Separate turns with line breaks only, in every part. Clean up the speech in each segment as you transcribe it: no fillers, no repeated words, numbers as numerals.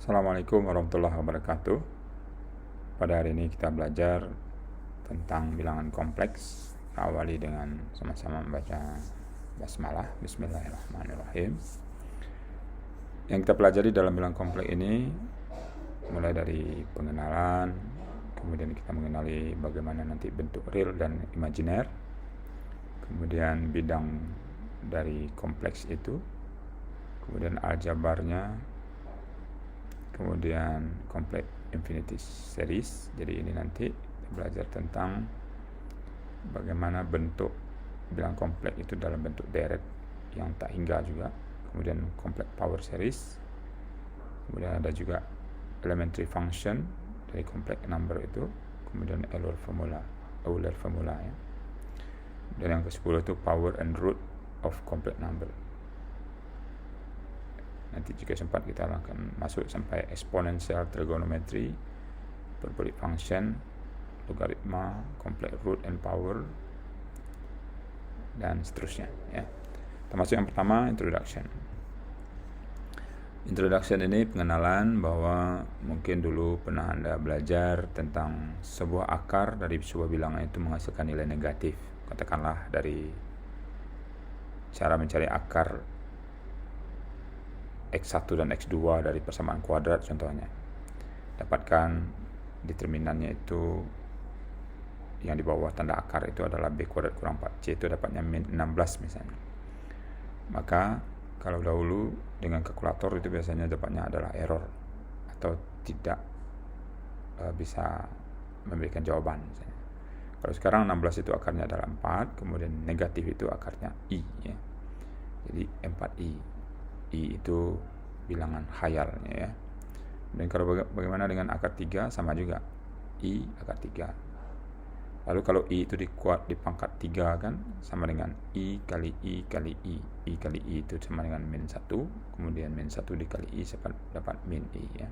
Assalamualaikum warahmatullahi wabarakatuh. Pada hari ini kita belajar tentang bilangan kompleks. Kita awali dengan sama-sama membaca basmalah. Bismillahirrahmanirrahim. Yang kita pelajari dalam bilangan kompleks ini mulai dari pengenalan, kemudian kita mengenali bagaimana nanti bentuk real dan imajiner, kemudian bidang dari kompleks itu, kemudian aljabarnya, kemudian complex infinity series. Jadi ini nanti kita belajar tentang bagaimana bentuk bilangan kompleks itu dalam bentuk deret yang tak hingga juga, kemudian complex power series, kemudian ada juga elementary function dari complex number itu, kemudian Euler formula ya. Dan yang ke-10 itu power and root of complex number. Nanti jika sempat kita akan masuk sampai exponential trigonometry, hyperbolic function, logaritma, complex root and power, dan seterusnya ya. Termasuk yang pertama, introduction. Introduction ini pengenalan bahwa mungkin dulu pernah Anda belajar tentang sebuah akar dari sebuah bilangan itu menghasilkan nilai negatif. Katakanlah dari cara mencari akar X1 dan X2 dari persamaan kuadrat contohnya. Dapatkan determinannya itu yang di bawah tanda akar itu adalah B kuadrat kurang 4C, itu dapatnya min 16 misalnya. Maka kalau dahulu dengan kalkulator itu biasanya dapatnya adalah error atau tidak bisa memberikan jawaban misalnya. Kalau sekarang 16 itu akarnya adalah 4, kemudian negatif itu akarnya I ya. Jadi 4I. I itu bilangan khayalnya ya. Dan kalau bagaimana dengan akar 3, sama juga I akar 3. Lalu kalau I itu dipangkat 3 kan sama dengan I kali I kali I. I kali I itu sama dengan min 1, kemudian min 1 dikali I dapat min I ya.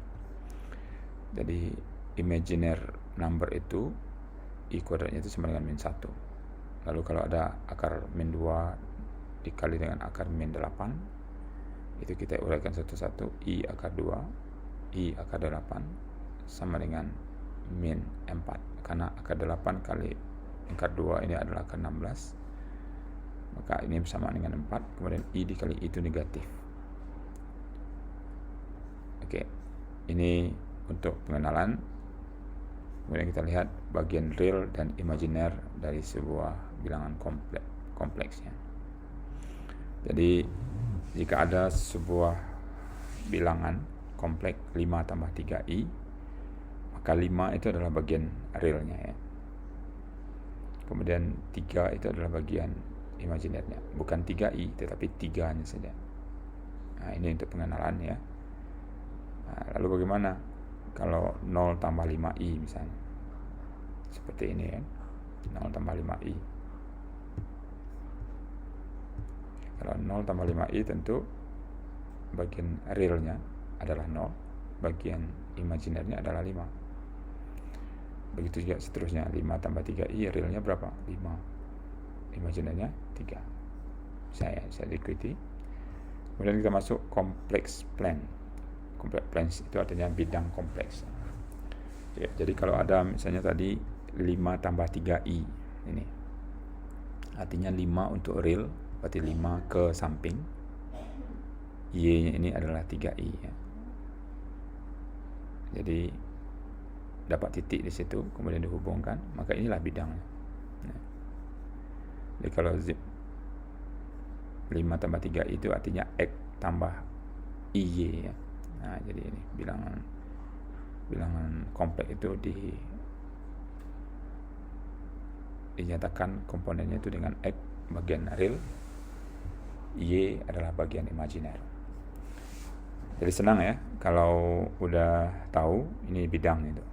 Jadi imaginer number itu I kuadratnya itu sama dengan min 1. Lalu kalau ada akar min 2 dikali dengan akar min 8, itu kita uraikan satu-satu. I akar 2, I akar 8 sama dengan min 4. Karena akar 8 kali akar 2 ini adalah akar 16, maka ini sama dengan 4. Kemudian I dikali I itu negatif. Oke, ini untuk pengenalan. Kemudian kita lihat bagian real dan imajiner dari sebuah bilangan kompleksnya. Jadi jika ada sebuah bilangan kompleks 5 tambah 3i, maka 5 itu adalah bagian realnya ya. Kemudian 3 itu adalah bagian imajinernya, bukan 3i tetapi 3-nya saja. Nah, ini untuk pengenalan ya. Nah, lalu bagaimana kalau 0 tambah 5i misalnya? Seperti ini ya. 0 tambah 5i. Kalau 0 tambah 5i tentu bagian realnya adalah 0, bagian imajinernya adalah 5. Begitu juga seterusnya, 5 tambah 3i realnya berapa? 5, imajinernya 3. Saya diikuti. Kemudian kita masuk kompleks plan. Kompleks plan itu artinya bidang kompleks ya. Jadi kalau ada misalnya tadi 5 tambah 3i ini artinya 5 untuk real, berarti 5 ke samping, y-nya ini adalah 3i ya. Jadi dapat titik di situ kemudian dihubungkan, maka inilah bidangnya. Nah, jadi kalau 5 tambah 3i itu artinya x tambah iy ya. Nah, jadi ini bilangan kompleks itu dinyatakan komponennya itu dengan x bagian real, y adalah bagian imajiner. Jadi senang ya kalau udah tahu ini bidang itu.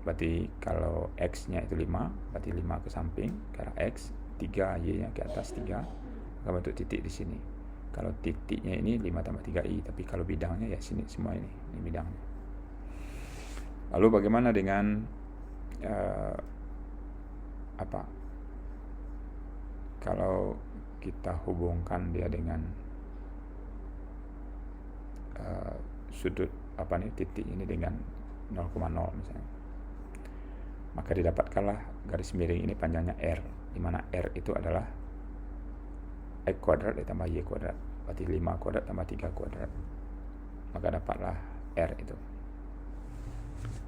Berarti kalau x-nya itu 5, berarti 5 ke samping ke arah x, 3 y-nya ke atas 3, maka bentuk titik di sini. Kalau titiknya ini 5 tambah 3i, tapi kalau bidangnya ya sini semua ini bidangnya. Lalu bagaimana dengan kalau kita hubungkan dia dengan sudut titik ini dengan 0,0 misalnya. Maka didapatkanlah garis miring ini panjangnya R, di mana R itu adalah X kuadrat ditambah Y kuadrat, berarti 5 kuadrat tambah 3 kuadrat. Maka dapatlah R itu.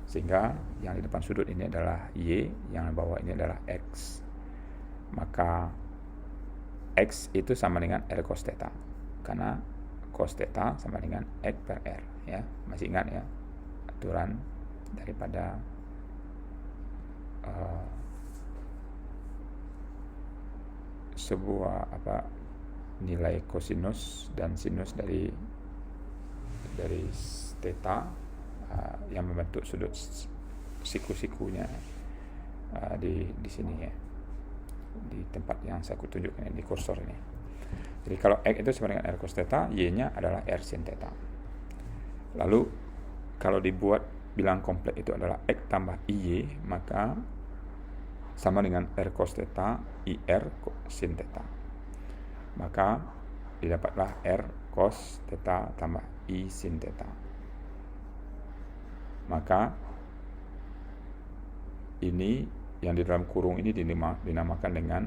Sehingga yang di depan sudut ini adalah Y, yang di bawah ini adalah X. Maka X itu sama dengan R cos theta, karena cos theta sama dengan X per R, ya. Masih ingat ya aturan daripada sebuah nilai kosinus dan sinus dari theta yang membentuk sudut siku-sikunya di sini ya, di tempat yang saya tunjukkan di kursor ini. Jadi kalau X itu sama dengan R cos theta, Y-nya adalah R sin theta. Lalu kalau dibuat bilangan kompleks itu adalah X tambah IY, maka sama dengan R cos theta IR sin theta. Maka didapatlah R cos theta tambah I sin theta. Maka ini yang di dalam kurung ini dinamakan dengan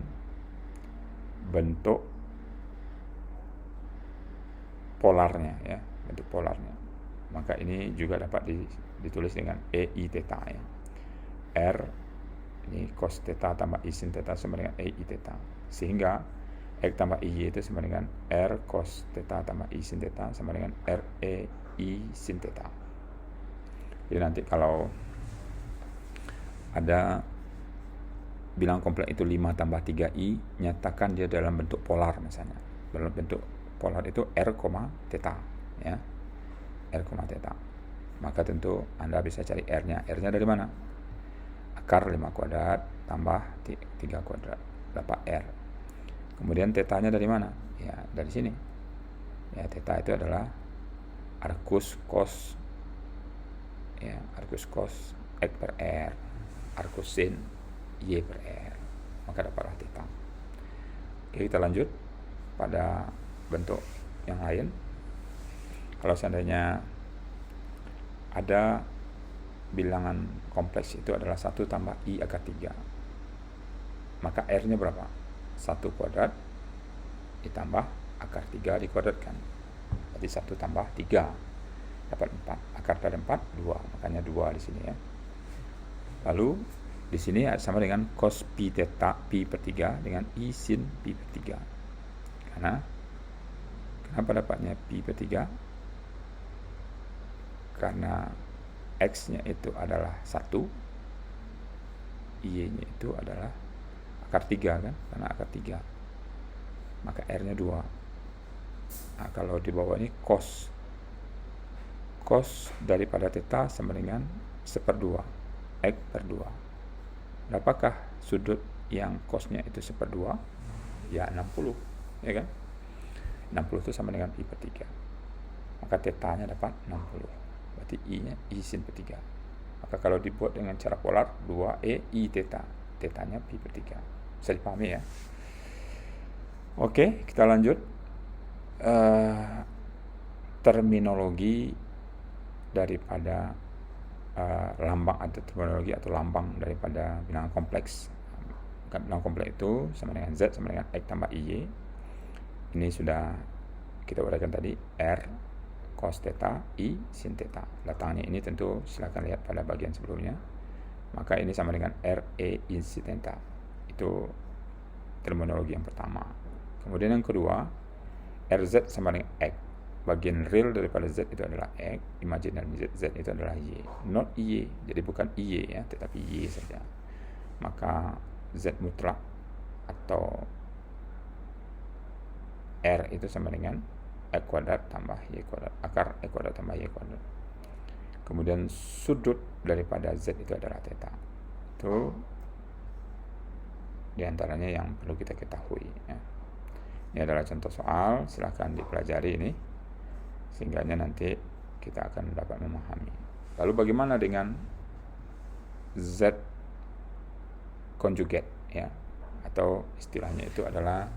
bentuk polarnya ya, bentuk polarnya. Maka ini juga dapat ditulis dengan EI theta ya. R ini cos theta tambah I sin theta sama dengan EI theta. Sehingga X tambah IY itu sama dengan R cos theta tambah I sin theta sama dengan REI sin theta. Jadi nanti kalau ada bilangan kompleks itu 5 tambah 3I, nyatakan dia dalam bentuk polar misalnya. Dalam bentuk polar itu R, theta ya. R, theta. Maka tentu Anda bisa cari R-nya. R-nya dari mana? Akar 5 kuadrat tambah 3 kuadrat dapat R. Kemudian theta-nya dari mana? Ya, dari sini. Ya, theta itu adalah arcus cos ya, arcus cos X per R, arcus sin Y per R. Maka dapatlah theta. Oke, kita lanjut pada bentuk yang lain. Kalau seandainya ada bilangan kompleks itu adalah 1 tambah I akar 3, maka R-nya berapa? 1 kuadrat ditambah akar 3 dikuadratkan, berarti 1 tambah 3 dapat 4. Akar dari 4 2, makanya 2 di sini ya. Lalu di sini sama dengan cos pi theta pi per 3 dengan I sin pi per 3. Kenapa dapatnya pi per 3? Karena X-nya itu adalah 1, Y-nya itu adalah akar 3 kan, karena akar 3. Maka R-nya 2. Nah, kalau di bawah ini cos daripada theta sama dengan 1/2 X per 2. Berapakah sudut yang cosnya itu 1/2? Ya 60, ya kan? 60 itu sama dengan pi per 3. Maka theta-nya dapat 60. Berarti I-nya I sin per 3. Maka kalau dibuat dengan cara polar 2E I theta, theta-nya pi per 3. Bisa dipahami ya? Oke, kita lanjut. Terminologi daripada lambang atau terminologi atau lambang daripada bilangan kompleks. Bilangan kompleks itu sama dengan Z sama dengan X tambah IY. Ini sudah kita uraikan tadi, R cos theta I sin theta. Letaknya ini tentu silakan lihat pada bagian sebelumnya. Maka ini sama dengan RE in sin theta. Itu terminologi yang pertama. Kemudian yang kedua, RZ sama dengan X. Bagian real daripada Z itu adalah X, imaginary Z itu adalah Y, not Y. Jadi bukan Y ya, tetapi Y saja. Maka Z mutlak atau R itu sama dengan X kuadrat tambah Y kuadrat, akar X kuadrat tambah Y kuadrat. Kemudian sudut daripada Z itu adalah theta. Itu diantaranya yang perlu kita ketahui ya. Ini adalah contoh soal, silahkan dipelajari ini sehingga nanti kita akan dapat memahami. Lalu bagaimana dengan Z conjugate ya, atau istilahnya itu adalah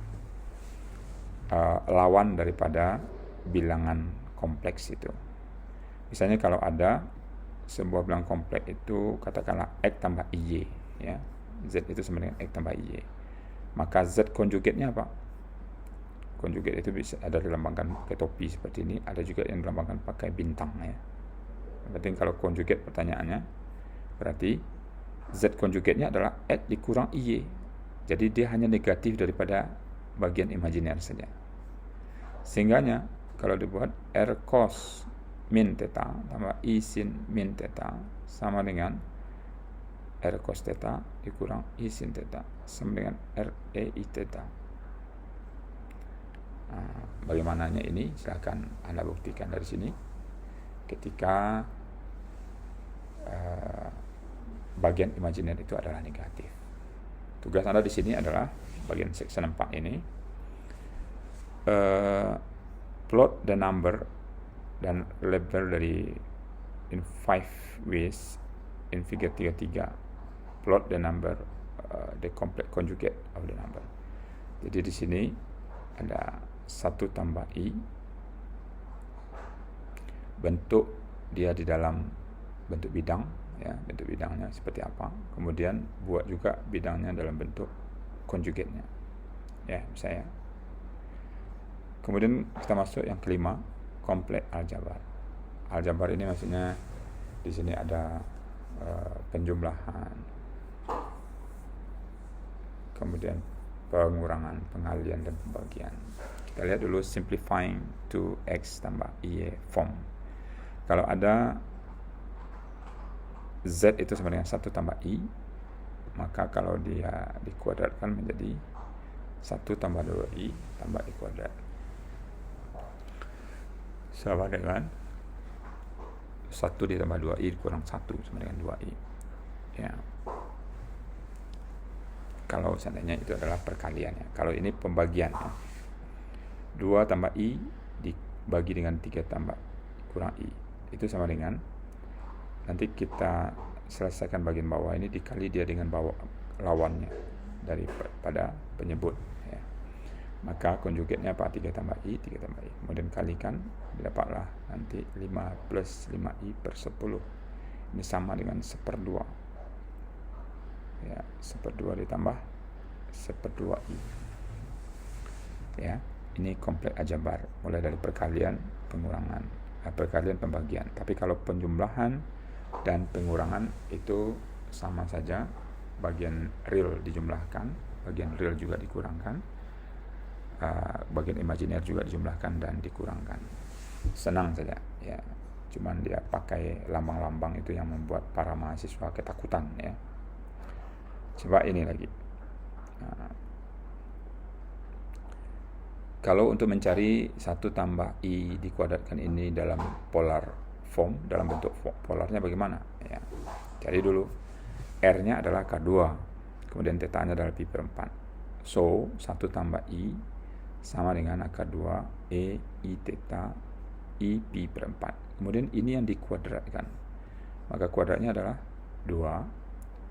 lawan daripada bilangan kompleks itu. Misalnya kalau ada sebuah bilangan kompleks itu katakanlah X tambah IY, ya. Z itu sama dengan X tambah IY. Maka Z konjugatnya apa? Konjugat itu bisa ada dilambangkan pakai topi seperti ini, ada juga yang dilambangkan pakai bintang, ya. Berarti kalau konjugat pertanyaannya, berarti Z konjugatnya adalah X dikurang IY. Jadi dia hanya negatif daripada bagian imajiner saja. Sehingganya kalau dibuat R cos min theta tambah I sin min theta sama dengan R cos theta dikurang I sin theta sama dengan R E I theta. Bagaimananya ini silahkan Anda buktikan dari sini ketika bagian imajiner itu adalah negatif. Tugas Anda di sini adalah bagian section 4 ini, plot the number dan label dari in 5 ways in figure 33. Plot the number, the complex conjugate of the number. Jadi di sini ada 1 tambah I, bentuk dia di dalam bentuk bidang, ya, bentuk bidangnya seperti apa. Kemudian buat juga bidangnya dalam bentuk konjugatnya, ya, misalnya. Kemudian kita masuk yang kelima, kompleks aljabar. Aljabar ini maksudnya di sini ada penjumlahan, kemudian pengurangan, pengalian dan pembagian. Kita lihat dulu simplifying to X tambah Y form. Kalau ada Z itu sama dengan 1 tambah I, maka kalau dia dikuadratkan menjadi 1 tambah 2I tambah I kuadrat. Sama dengan 1 ditambah 2I kurang 1 sama dengan 2I. Ya. Kalau seandainya itu adalah perkalian, ya. Kalau ini pembagian, ya. 2 tambah I dibagi dengan 3 tambah kurang I. Itu sama dengan, nanti kita selesaikan bagian bawah ini dikali dia dengan bawah lawannya daripada penyebut, ya. Maka konjugatnya apa? 3 tambah I, 3 tambah I. Kemudian kalikan, didapatlah nanti 5 plus 5I per 10. Ini sama dengan 1/2. Ya, 1/2 ditambah 1/2I. Ya, ini kompleks aljabar, mulai dari perkalian, pengurangan, perkalian, pembagian. Tapi kalau penjumlahan dan pengurangan itu sama saja, bagian real dijumlahkan, bagian real juga dikurangkan, bagian imajiner juga dijumlahkan dan dikurangkan. Senang saja, ya. Cuman dia pakai lambang-lambang itu yang membuat para mahasiswa ketakutan, ya. Coba ini lagi. Kalau untuk mencari 1 tambah I dikuadratkan ini dalam polar form, dalam bentuk polarnya bagaimana? Ya. Cari dulu. R-nya adalah K2, kemudian θ-nya adalah pi per 4. So, 1 tambah I sama dengan K2 E I θ I pi per 4. Kemudian ini yang dikuadratkan. Maka kuadratnya adalah 2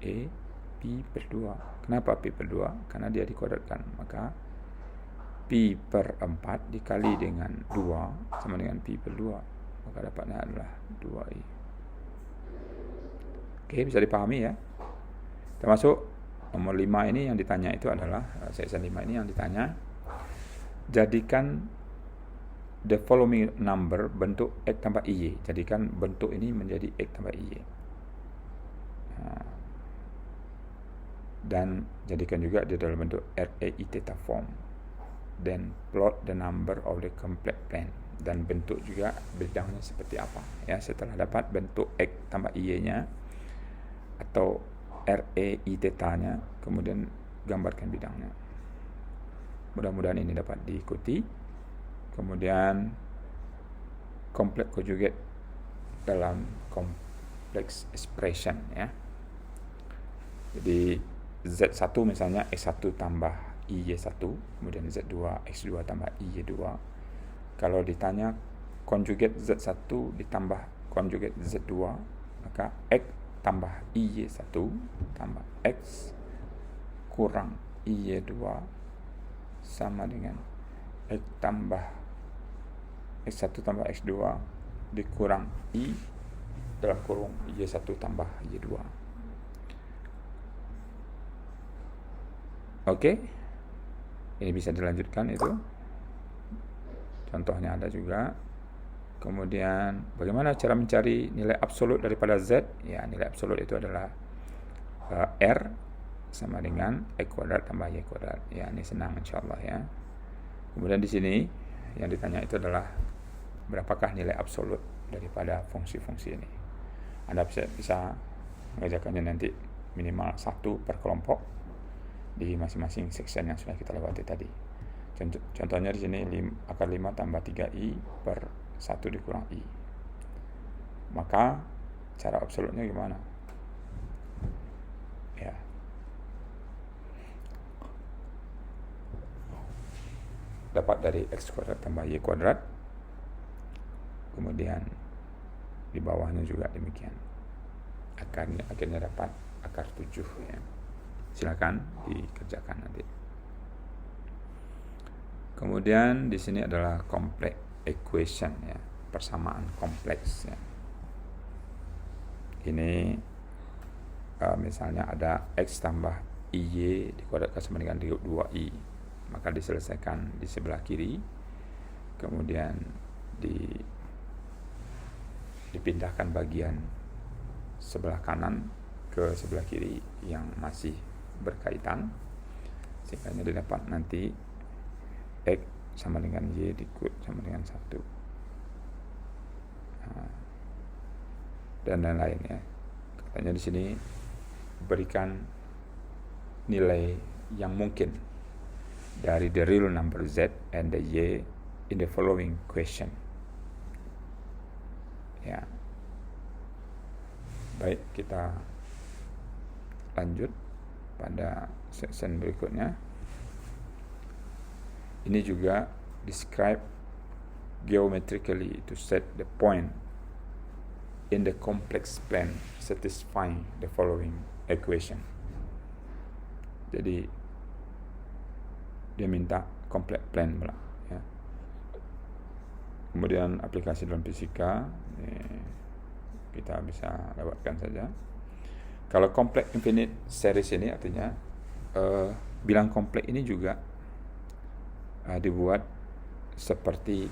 E pi per 2. Kenapa pi per 2? Karena dia dikuadratkan. Maka pi per 4 dikali dengan 2 sama dengan pi per 2. Maka dapatnya adalah 2i. Oke, bisa dipahami, ya. Termasuk nomor 5 ini yang ditanya itu adalah, section 5 ini yang ditanya, jadikan the following number bentuk X tambah IY. Jadikan bentuk ini menjadi X tambah IY. Dan jadikan juga di dalam bentuk RAI theta form. Then plot the number of the complex plane. Dan bentuk juga bidangnya seperti apa. Ya, setelah dapat bentuk X tambah IY-nya atau RAI theta-nya, kemudian gambarkan bidangnya. Mudah-mudahan ini dapat diikuti. Kemudian complex conjugate dalam complex expression, ya. Jadi Z1 misalnya X1 tambah IY1, kemudian Z2 X2 tambah IY2. Kalau ditanya conjugate Z1 ditambah conjugate Z2, maka X tambah IY1 tambah X kurang IY2 sama dengan X tambah X1 tambah X2 dikurang I dalam kurung Y1 tambah Y2. Oke, ini bisa dilanjutkan itu. Contohnya ada juga. Kemudian bagaimana cara mencari nilai absolut daripada Z? Ya, nilai absolut itu adalah R sama dengan X kuadrat tambah Y kuadrat. Ya, ini senang insyaallah ya. Kemudian di sini yang ditanya itu adalah berapakah nilai absolut daripada fungsi-fungsi ini. Anda bisa mengerjakannya nanti minimal 1 per kelompok di masing-masing section yang sudah kita lewati tadi. Contohnya di sini akar 5 tambah 3I per 1 dikurang I. Maka cara absolutnya gimana? Ya. Dapat dari X kuadrat tambah Y kuadrat. Kemudian di bawahnya juga demikian. Akhirnya dapat akar 7 ya. Silakan dikerjakan nanti. Kemudian di sini adalah complex equation ya, persamaan kompleks ya. Ini misalnya ada X tambah IY dikuadratkan sama dengan 2I, maka diselesaikan di sebelah kiri, kemudian dipindahkan bagian sebelah kanan ke sebelah kiri yang masih berkaitan, sehingga didapat nanti X sama dengan Y dikut sama dengan 1 dan lain-lain ya. Katanya di sini berikan nilai yang mungkin dari the real number Z and the Y in the following question. Ya. Baik, kita lanjut pada section berikutnya. Ini juga describe geometrically to set the point in the complex plane satisfying the following equation. Jadi dia minta complex plane pula ya. Kemudian aplikasi dalam fisika kita bisa lewatkan saja. Kalau complex infinite series ini artinya bilang kompleks ini juga dibuat seperti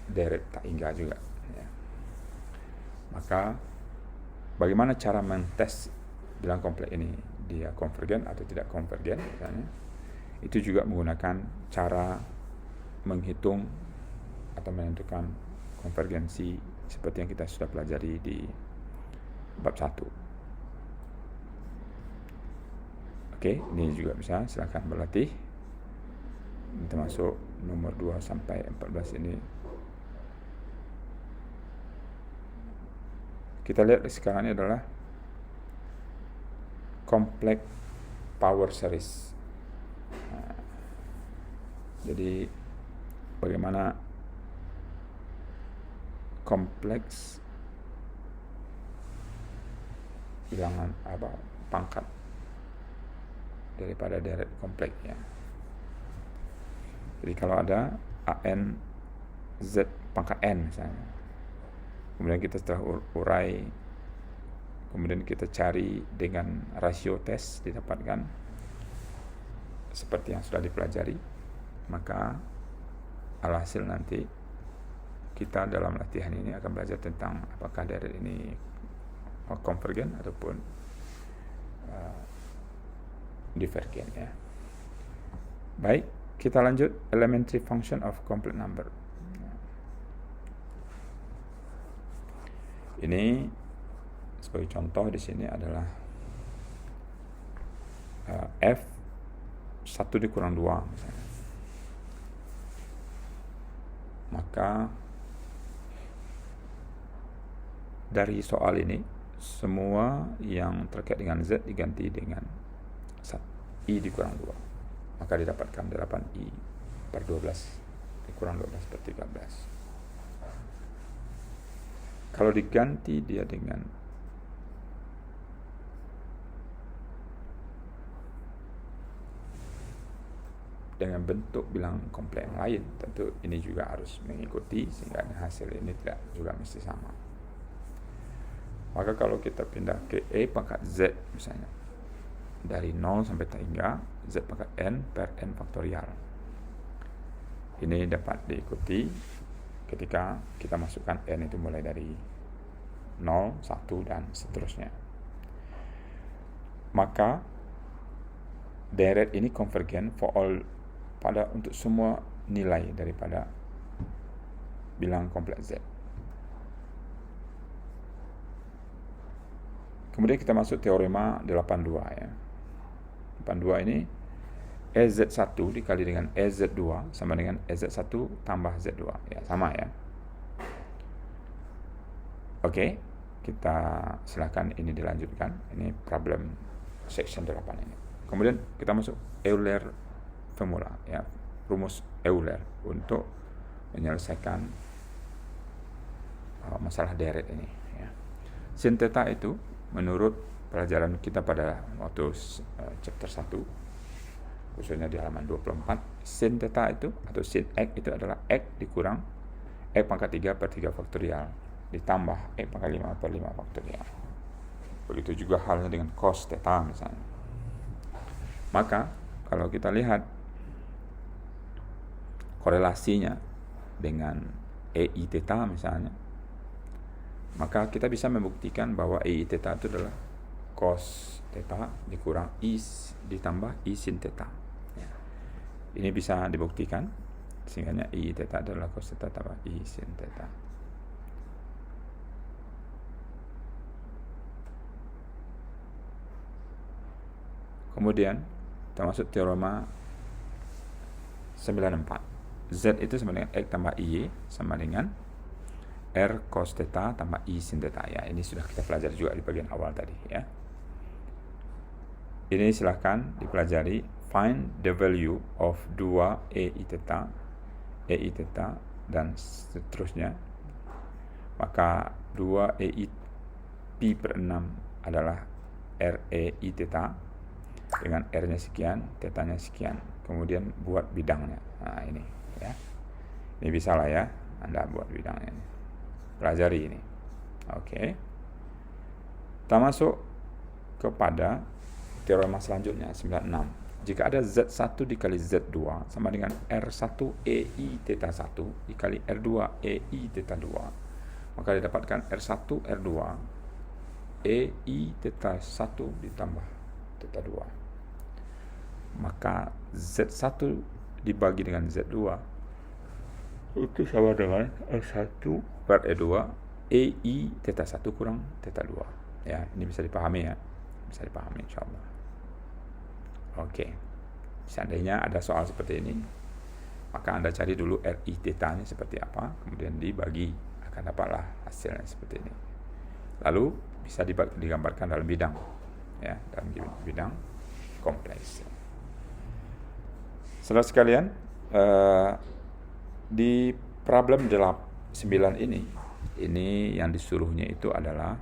deret tak hingga juga ya. Maka bagaimana cara mentes bilang kompleks ini, dia konvergen atau tidak konvergen misalnya, itu juga menggunakan cara menghitung atau menentukan konvergensi seperti yang kita sudah pelajari di bab 1. Oke, ini juga bisa, silakan berlatih. Ini termasuk nomor 2 sampai 14 ini. Kita lihat sekarang ini adalah complex power series. Nah, jadi bagaimana kompleks bilangan pangkat daripada deret kompleks ya. Jadi kalau ada AN Z pangkat N misalnya, kemudian kita setelah urai, kemudian kita cari dengan rasio tes didapatkan seperti yang sudah dipelajari, maka alhasil nanti kita dalam latihan ini akan belajar tentang apakah deret ini konvergen ataupun divergen ya. Baik, kita lanjut elementary function of complex number. Ini sebagai contoh di sini adalah F 1 dikurang 2 misalnya. Maka dari soal ini semua yang terkait dengan Z diganti dengan I dikurang 2, maka didapatkan 8I per 12 dikurang 12 per 13. Kalau diganti dia dengan dengan bentuk bilang kompleks yang lain, tentu ini juga harus mengikuti sehingga hasil ini tidak juga mesti sama. Maka kalau kita pindah ke E pangkat Z misalnya, dari 0 sampai hingga Z pangkat N per N faktorial. Ini dapat diikuti ketika kita masukkan N itu mulai dari 0, 1, dan seterusnya. Maka deret ini konvergen for all untuk semua nilai daripada bilang kompleks Z. Kemudian kita masuk teorema 82 ya. 82 ini EZ1 dikali dengan EZ2 sama dengan EZ1 tambah Z2. Ya, sama ya. Oke, kita silakan ini dilanjutkan. Ini problem section 8 ini. Kemudian kita masuk Euler formula ya, rumus Euler untuk menyelesaikan masalah deret ini ya. Sin theta itu menurut pelajaran kita pada waktu chapter 1 khususnya di halaman 24, sin theta itu atau sin X itu adalah X dikurang X pangkat 3 per 3 faktorial ditambah X pangkat 5 per 5 faktorial. Begitu juga halnya dengan cos theta misalnya. Maka kalau kita lihat korelasinya dengan EI theta misalnya, maka kita bisa membuktikan bahwa EI theta itu adalah cos theta dikurang I ditambah I sin theta. Ya. Ini bisa dibuktikan sehingga EI theta adalah cos theta tambah I sin theta. Kemudian kita masuk teorema 94. Z itu sama dengan X tambah I sama dengan R cos theta tambah I sin theta. Ya, ini sudah kita pelajari juga di bagian awal tadi ya. Ini silahkan dipelajari. Find the value of 2 EI theta dan seterusnya. Maka 2 EI pi per 6 adalah REI theta dengan R-nya sekian, theta-nya sekian. Kemudian buat bidangnya. Nah, ini ya. Ini bisa lah ya, Anda buat bidangnya ini. Pelajari ini. Oke. Kita masuk kepada teorema selanjutnya 96. Jika ada Z1 dikali Z2 sama dengan R1 EI theta 1 dikali R2 EI theta 2, maka didapatkan R1 R2 EI theta 1 ditambah theta 2. Maka Z1 dibagi dengan Z2 itu sama dengan R1 per E2 EI theta 1 kurang theta 2. Ya, ini bisa dipahami ya. Bisa dipahami insyaallah. Oke. Seandainya ada soal seperti ini, maka Anda cari dulu RI theta-nya seperti apa, kemudian dibagi, akan dapatlah hasilnya seperti ini. Lalu bisa digambarkan dalam bidang ya, dalam bidang kompleks. Saudara sekalian, di problem 9 ini yang disuruhnya itu adalah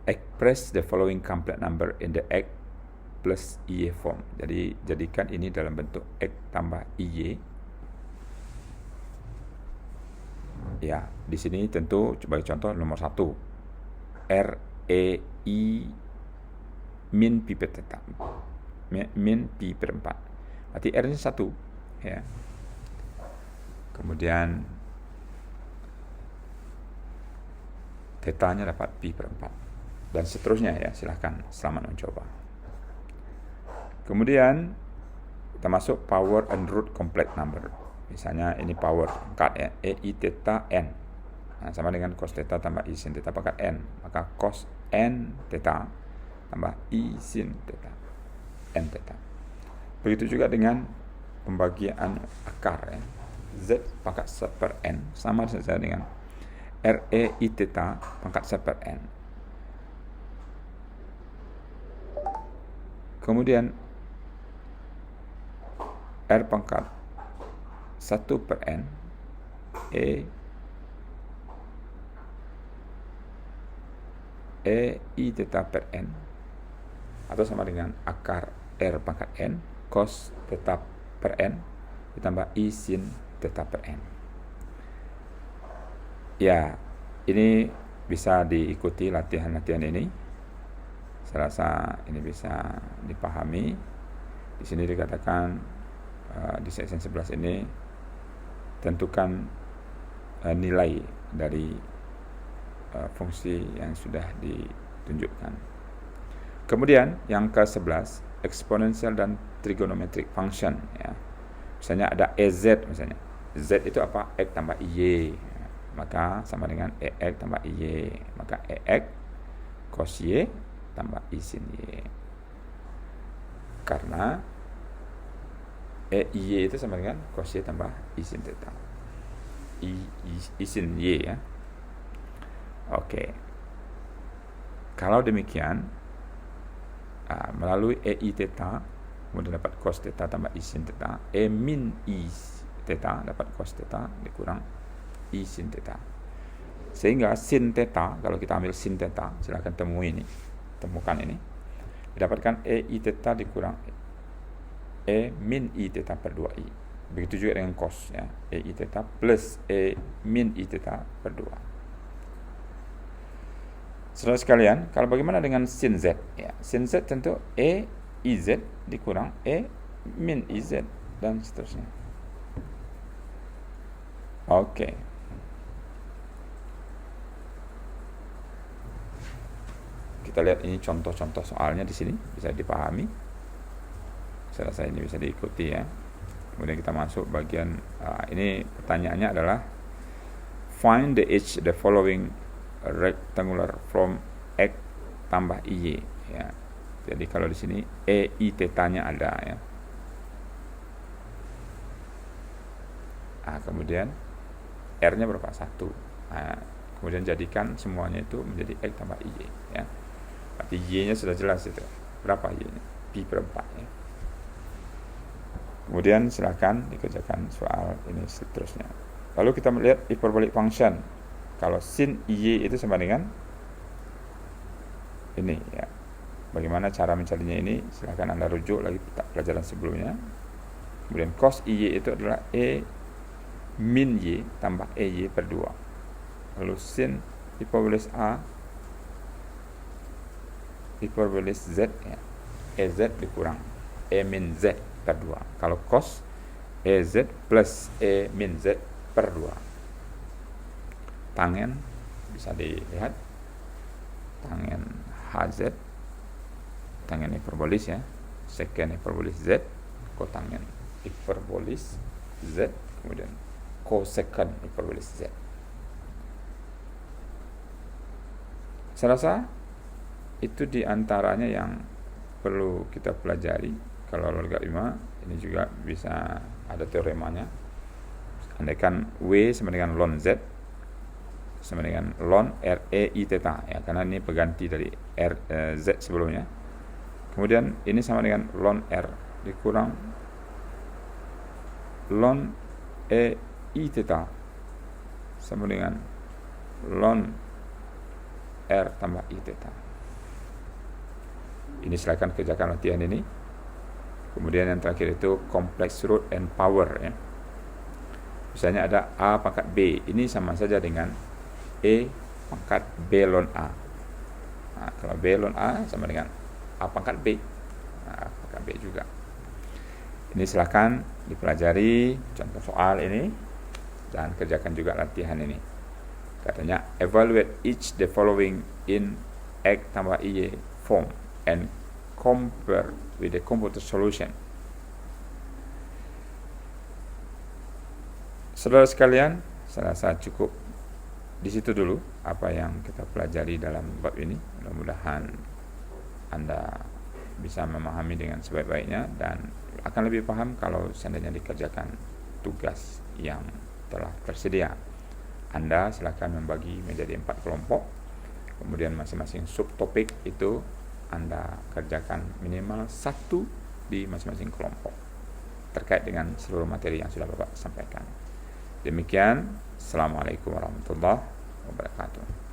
express the following complex number in the X plus IY form. Jadi jadikan ini dalam bentuk X tambah IY. Ya, di sini tentu sebagai contoh nomor 1 REI min pi per theta min pi per 4. Berarti R-nya 1 ya. Kemudian theta-nya dapat pi per 4 dan seterusnya ya. Silahkan, selamat mencoba. Kemudian kita masuk power and root complex number. Misalnya ini power pangkat ya, EI theta n. Nah, sama dengan cos theta tambah I sin theta pangkat n. Maka cos n theta tambah I sin theta n theta. Begitu juga dengan pembagian akar ya. Z pangkat 1 per n sama saja dengan REI theta pangkat 1 per n. Kemudian R pangkat 1 per n EI theta per n atau sama dengan akar R pangkat N cos theta per N ditambah I sin theta per N. Ya, ini bisa diikuti latihan-latihan ini. Saya rasa ini bisa dipahami. Di sini dikatakan di section 11 ini tentukan nilai dari fungsi yang sudah ditunjukkan. Kemudian yang ke-11, exponential dan trigonometric function ya. Misalnya ada EZ misalnya. Z itu apa? X tambah Y. Maka sama dengan EX tambah Y. Maka EX cos Y tambah I sin Y. Karena Y itu sama dengan cos Y tambah I sin theta. I sin Y ya. Oke. Kalau demikian, melalui I theta, kemudian dapat cos theta tambah I sin theta, min I theta dapat cos theta dikurang I sin theta. Sehingga sin theta, kalau kita ambil sin theta, silakan temukan ini. Didapatkan I theta dikurang min I theta per 2I. Begitu juga dengan cos ya. I theta plus min I theta per 2. Saudara sekalian, kalau bagaimana dengan sin Z? Ya, sin Z tentu IZ dikurang min IZ dan seterusnya. Oke. Kita lihat ini contoh-contoh soalnya di sini bisa dipahami. Saya rasa ini bisa diikuti ya. Kemudian kita masuk bagian ini pertanyaannya adalah find the edge the following rectangular from X tambah Y ya. Jadi kalau di sini I theta-nya ada ya. Kemudian R-nya berapa? 1. Kemudian jadikan semuanya itu menjadi X tambah Y ya. Berarti Y-nya sudah jelas itu. Berapa Y-nya? Pi per 4 ya. Kemudian silakan dikerjakan soal ini seterusnya. Lalu kita melihat hyperbolic function. Kalau sin Y itu sama dengan ini ya. Bagaimana cara mencarinya ini? Silakan Anda rujuk lagi pelajaran sebelumnya. Kemudian cos Y itu adalah min Y tambah Y per 2. Lalu sin hiperbolis A hiperbolis Z ya. EZ dikurang min Z per 2. Kalau cos EZ plus min Z per 2. Tangen bisa dilihat, tangen HZ, tangen hiperbolis ya, secant hiperbolis Z, kotangen hiperbolis Z, kemudian cosecant hiperbolis Z. Saya rasa itu diantaranya yang perlu kita pelajari. Kalau logat 5 ini juga bisa ada teoremanya. Andaikan W sama dengan ln Z sama dengan ln I theta ya, karena ini pengganti dari Z sebelumnya. Kemudian ini sama dengan ln R dikurang ln I theta sama dengan ln R tambah I theta. Ini silakan kerjakan latihan ini. Kemudian yang terakhir itu complex root and power ya. Misalnya ada A pangkat B, ini sama saja dengan pangkat B ln A. Kalau B ln A sama dengan A pangkat B. A pangkat B juga. Ini silakan dipelajari contoh soal ini dan kerjakan juga latihan ini. Katanya evaluate each the following in X tambah Y form and compare with the computer solution. Saudara sekalian, saya rasa cukup di situ dulu apa yang kita pelajari dalam bab ini. Mudah-mudahan Anda bisa memahami dengan sebaik-baiknya dan akan lebih paham kalau seandainya dikerjakan tugas yang telah tersedia. Anda silakan membagi menjadi 4 kelompok, kemudian masing-masing subtopik itu Anda kerjakan minimal 1 di masing-masing kelompok terkait dengan seluruh materi yang sudah Bapak sampaikan. Demikian, Assalamualaikum warahmatullahi wabarakatuh.